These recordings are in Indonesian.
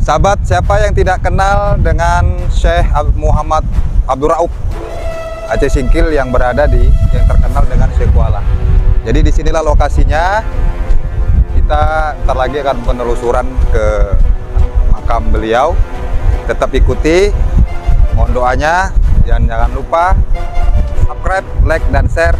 Sahabat, siapa yang tidak kenal dengan Syekh Muhammad Abdul Rauf Aceh Singkil yang terkenal dengan Syekh Kuala. Jadi disinilah lokasinya. Kita ntar lagi akan penelusuran ke makam beliau. Tetap ikuti, mohon doanya, dan jangan lupa subscribe, like, dan share.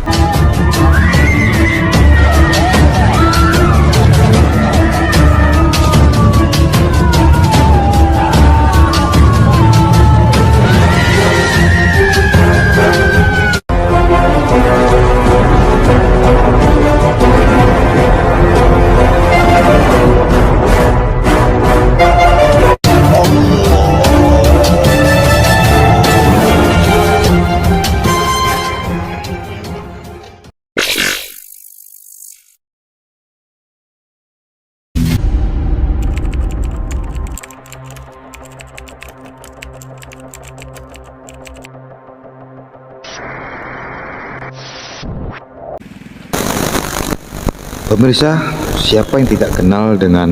Pemirsa, siapa yang tidak kenal dengan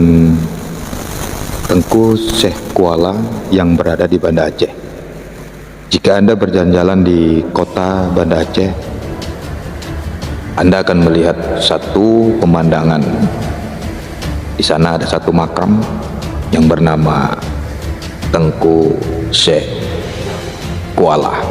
Tengku Syekh Kuala yang berada di Banda Aceh? Jika Anda berjalan-jalan di kota Banda Aceh, Anda akan melihat satu pemandangan. Di sana ada satu makam yang bernama Tengku Syekh Kuala.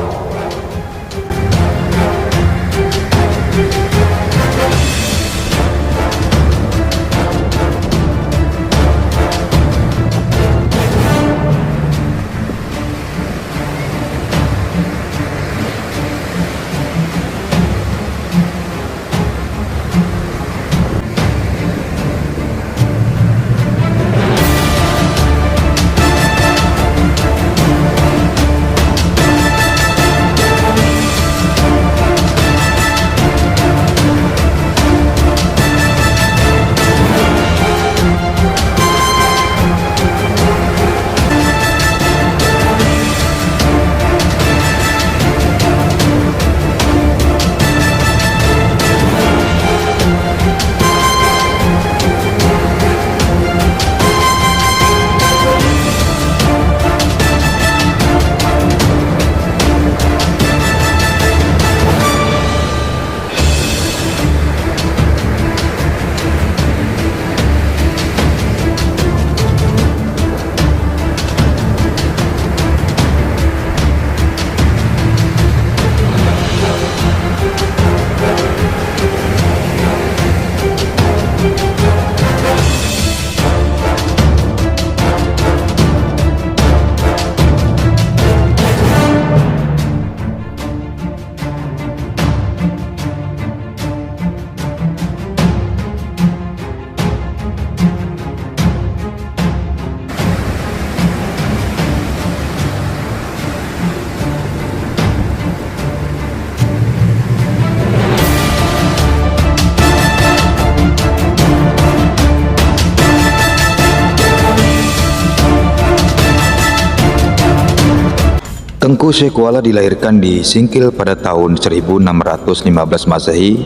Tengku Syekh Kuala dilahirkan di Singkil pada tahun 1615 Masehi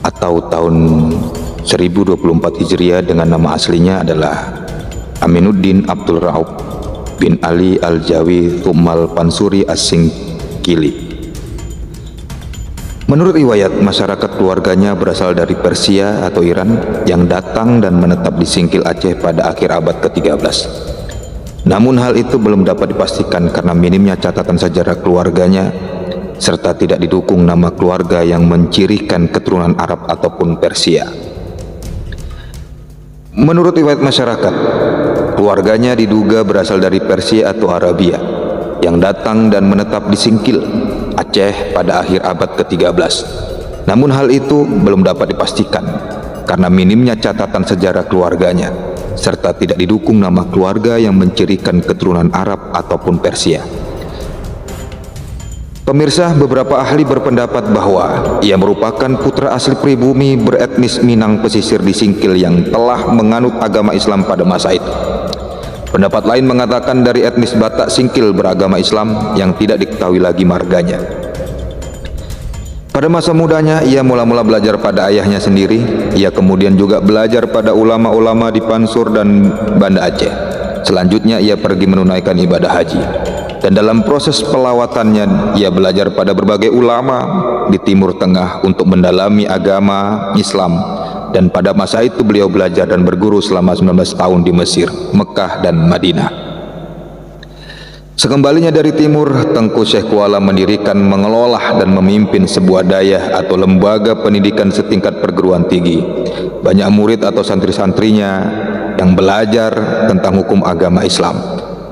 atau tahun 1024 Hijriah dengan nama aslinya adalah Aminuddin Abdul Rauf bin Ali Al-Jawi Thumal Pansuri As-Singkili. Menurut riwayat, masyarakat keluarganya berasal dari Persia atau Iran yang datang dan menetap di Singkil Aceh pada akhir abad ke-13. Namun hal itu belum dapat dipastikan karena minimnya catatan sejarah keluarganya serta tidak didukung nama keluarga yang mencirikan keturunan Arab ataupun Persia. Menurut riwayat masyarakat, keluarganya diduga berasal dari Persia atau Arabia yang datang dan menetap di Singkil, Aceh pada akhir abad ke-13. Namun hal itu belum dapat dipastikan karena minimnya catatan sejarah keluarganya serta tidak didukung nama keluarga yang mencirikan keturunan Arab ataupun Persia. Pemirsa, beberapa ahli berpendapat bahwa ia merupakan putra asli pribumi beretnis Minang pesisir di Singkil yang telah menganut agama Islam pada masa itu. Pendapat lain mengatakan dari etnis Batak Singkil beragama Islam yang tidak diketahui lagi marganya. Pada masa mudanya, ia mula-mula belajar pada ayahnya sendiri. Ia kemudian juga belajar pada ulama-ulama di Pansur dan Banda Aceh. Selanjutnya ia pergi menunaikan ibadah haji. Dan dalam proses pelawatannya ia belajar pada berbagai ulama di Timur Tengah untuk mendalami agama Islam. Dan pada masa itu beliau belajar dan berguru selama 19 tahun di Mesir, Mekah dan Madinah. Sekembalinya dari timur, Tengku Syekh Kuala mendirikan, mengelola dan memimpin sebuah dayah atau lembaga pendidikan setingkat perguruan tinggi. Banyak murid atau santri-santrinya yang belajar tentang hukum agama Islam.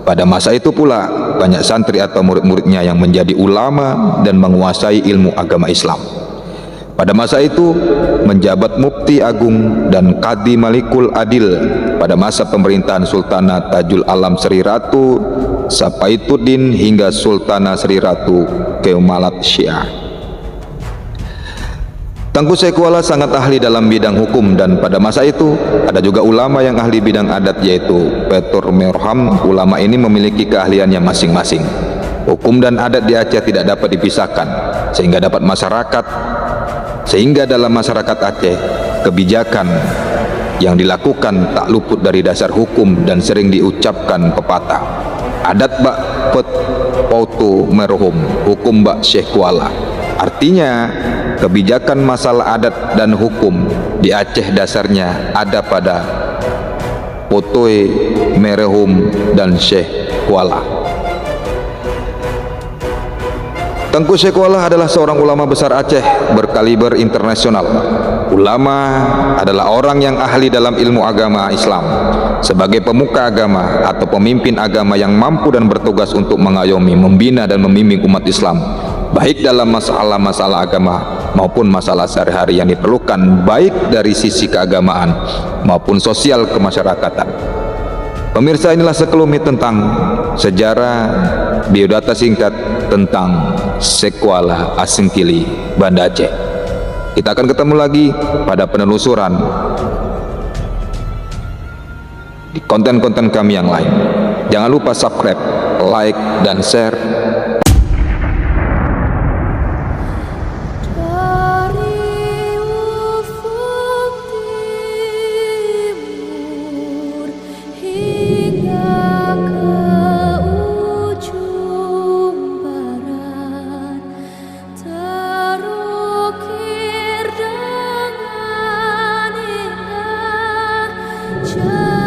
Pada masa itu pula banyak santri atau murid-muridnya yang menjadi ulama dan menguasai ilmu agama Islam. Pada masa itu menjabat Mufti Agung dan Qadi Malikul Adil pada masa pemerintahan Sultanah Tajul Alam Sri Ratu Sapaituddin hingga Sultanah Sri Ratu Keumalat Syiah. Tengku Syekh Kuala sangat ahli dalam bidang hukum, dan pada masa itu ada juga ulama yang ahli bidang adat, yaitu Petur Merham. Ulama ini memiliki keahliannya masing-masing. Hukum dan adat di Aceh tidak dapat dipisahkan, sehingga dalam masyarakat Aceh kebijakan yang dilakukan tak luput dari dasar hukum dan sering diucapkan pepatah, adat bak pet pautu merhum, hukum bak Syekh Kuala. Artinya kebijakan masalah adat dan hukum di Aceh dasarnya ada pada Potoe Merhum dan Syekh Kuala. Tengku Syekh Kuala adalah seorang ulama besar Aceh berkaliber internasional. Ulama adalah orang yang ahli dalam ilmu agama Islam, sebagai pemuka agama atau pemimpin agama yang mampu dan bertugas untuk mengayomi, membina dan membimbing umat Islam, baik dalam masalah-masalah agama maupun masalah sehari-hari yang diperlukan, baik dari sisi keagamaan maupun sosial kemasyarakatan. Pemirsa, inilah sekelumit tentang sejarah biodata singkat tentang Syekh Kuala Asingkili, Banda Aceh. Kita akan ketemu lagi pada penelusuran di konten-konten kami yang lain. Jangan lupa subscribe, like, dan share. Just